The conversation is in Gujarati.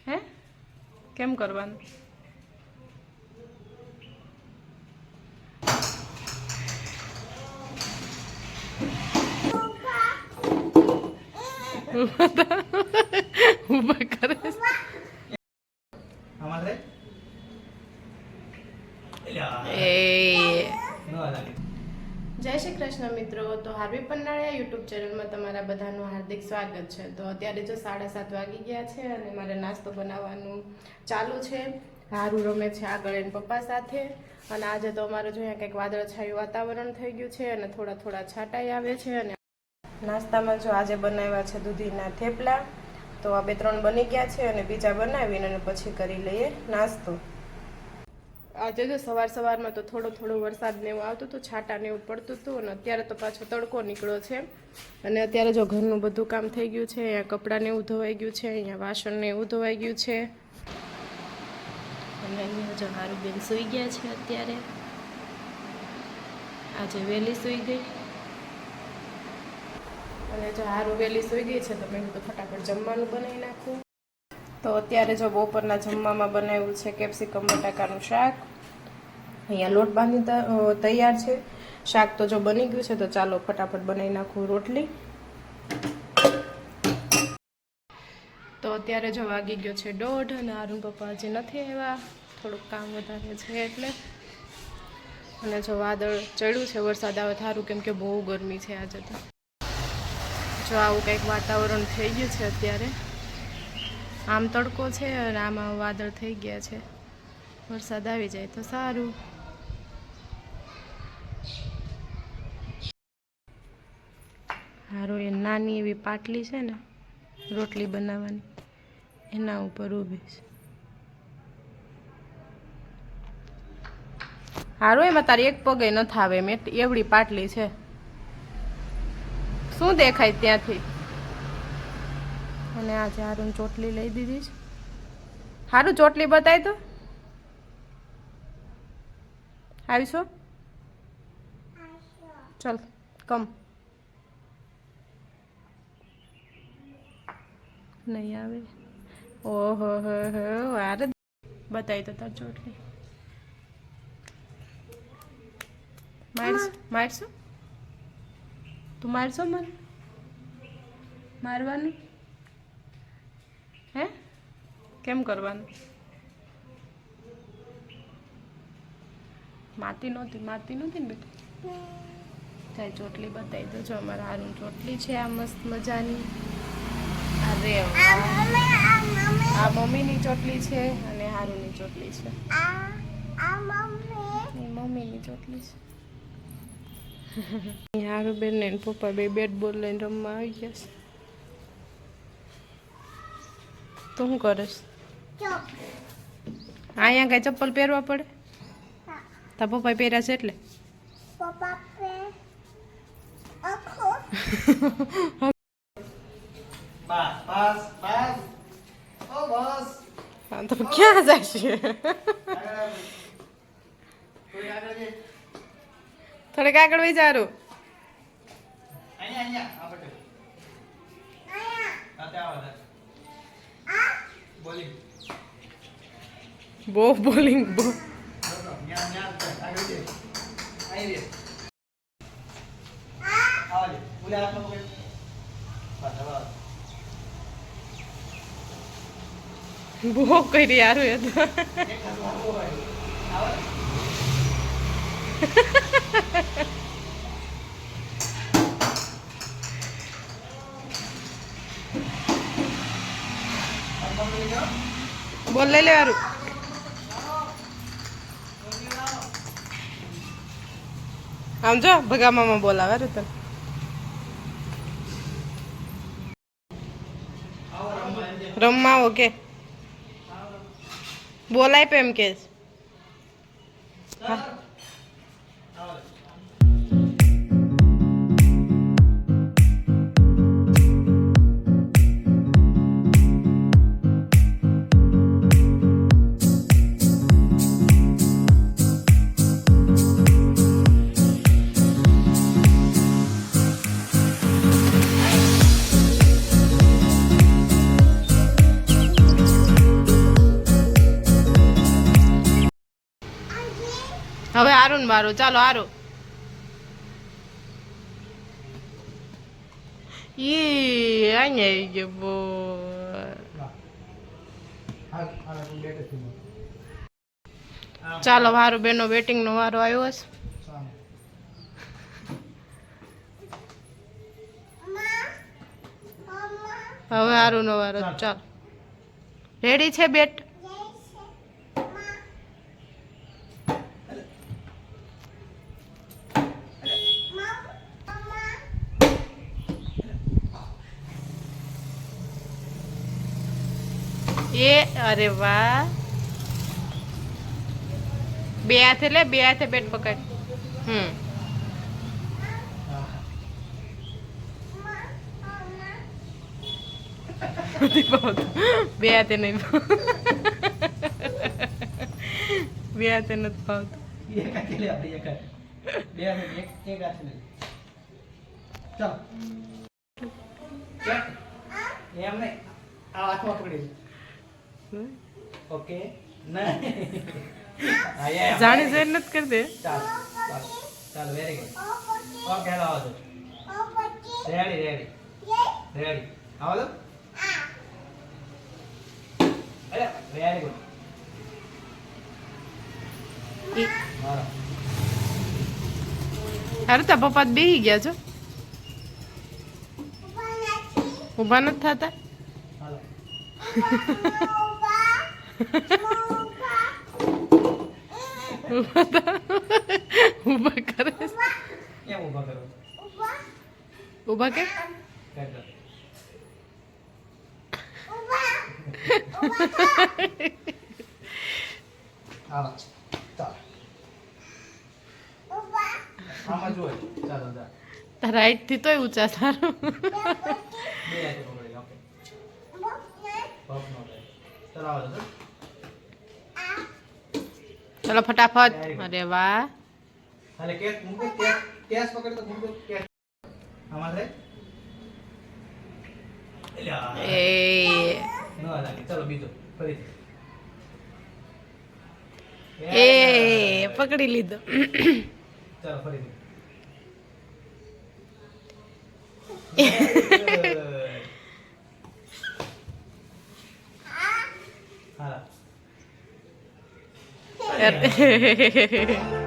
હે કેમ કરવાનું? ઊભા કરે જય શ્રી કૃષ્ણ મિત્રો. તો હાર્વી પન્નાળિયા યુટ્યુબ ચેનલમાં તમારા બધાનું હાર્દિક સ્વાગત છે. તો અત્યારે જો 7:30 વાગી ગયા છે અને મારે નાસ્તો બનાવવાનું ચાલુ છે. હારું રમે છે આગળ એના પપ્પા સાથે. અને આજે તો અમારે જો અહીંયા કંઈક વાદળછાયું વાતાવરણ થઈ ગયું છે અને થોડા થોડા છાંટાઈ આવે છે. અને નાસ્તામાં જો આજે બનાવ્યા છે દૂધીના થેપલા. તો આ 2-3 બની ગયા છે અને બીજા બનાવીને અને પછી કરી લઈએ નાસ્તો. આજે તો સવારમાં તો થોડો વરસાદ ને એવું આવતું હતું, છાંટા ને એવું પડતું હતું. અને અત્યારે તો પાછો તડકો નીકળ્યો છે. અને અત્યારે જો ઘરનું બધું કામ થઈ ગયું છે. અહીંયા કપડાં ને એવું ધોવાઈ ગયું છે, અહીંયા વાસણ ને એવું ધોવાઈ ગયું છે. અને અહીંયા જો હારું બેન સૂઈ ગયા છે અત્યારે. આજે વહેલી સૂઈ ગઈ. અને જો હારું વહેલી સૂઈ ગઈ છે તો મેં તો ફટાફટ જમવાનું બનાવી નાખું. તો અત્યારે જો બપોરના જમવામાં બનાવ્યું છે કેપ્સિકમ બટાકાનું શાક. અહીંયા લોટ બાંધી તૈયાર છે. શાક તો જો બની ગયું છે તો ચાલો ફટાફટ બનાવી નાખું રોટલી. તો અત્યારે જો વાગી ગયો છે 1:30 અને હારું પપ્પા હજી નથી આવ્યા, થોડુંક કામ વધારે છે એટલે. અને જો વાદળ ચડ્યું છે, વરસાદ આવે સારું કેમ કે બહુ ગરમી છે આજે તો. જો આવું કંઈક વાતાવરણ થઈ ગયું છે અત્યારે. આમ તડકો છે અને આમાં વાદળ થઈ ગયા છે. વરસાદ આવી જાય તો સારું. હારું એ નાની એવી પાટલી છે ને રોટલી બનાવવાની, એના ઉપર ઊભી છે. હારું એમાં તારી એક પગે નથી આવે એમ એવડી પાટલી છે. શું દેખાય ત્યાંથી? અને આજે હારું ચોટલી લઈ દીધી છે. હારું ચોટલી બતાય તો આવીશો. ચલ કમ. નહીં આવે. ઓહો હો હો વાર બતાવી તો તાર ચોટલી. મારશો તું? મારશો મને? મારવાનું હે? કેમ કરવાનું? મારતી નહોતી ને બેટા. ચાલ ચોટલી બતાવી દો. જો અમારા હારું ચોટલી છે આ મસ્ત મજાની. અરે આ મમ્મીની ચોટલી છે અને હારુની ચોટલી છે. મમ્મીની ચોટલી છે. હારું બેન ને પપ્પા બે બેટ બોલ લઈને રમવા આવી ગયા છે. તો શું કરીશ? અહીંયા કઈ ચપ્પલ પહેરવા પડે? તા પપ્પા પહેર્યા છે એટલે. તો ક્યાં જશે? થોડીક આગળ વિચારું. બહુ બોલિંગ બહુ. બહુ કરી યાર એ તો. બોલ લઈ લે હારું. આમ જો ભગા મામા બોલાવે રે તને. રમવા આવો કે બોલાય પે એમ કે. હવે હારું ને મારું ચાલો હારું ઈ અહીંયા આવી ગયો બો ચાલો હારું બેનો વેટિંગ નો વારો આવ્યો હશે હવે હારું નો વારો ચાલો રેડી છે બેટ એ અરે વાહ બે હાથે લે બે હાથે બેટ પકડ બે હાથે નહીં બે હાથે નથી ફાવતું ઓકે જાણી જોઈ નથી કરી દે ચાલ વેરી ગુડ ઓકે હેલો આવો રેડી રેડી રેડી આવો તો અરે વેરી ગુડ મારો અરે તા પપ્પા બેહી ગયા છો ઊભા નથી થતા હાલો ઊભા કરે કેમ ઊભા કરો ઊભા કે કર દો આવો ચાલ આમાં જોઈ ચાલો જા તારા રાઈટ થી તોય ઊંચા સારું બે હાથે પકડી ઓકે પપ નો થાય ચાલો આવો તો ચલો ફટાફટ અરે વાહ હાલે કેસ મૂકો કેસ પકડ તો મૂકો કેસ આમાં રે એલા એ નો લાગે ચલો બીજો ફરીથી એ પકડી લીધો ચલો ફરીથી હા અરે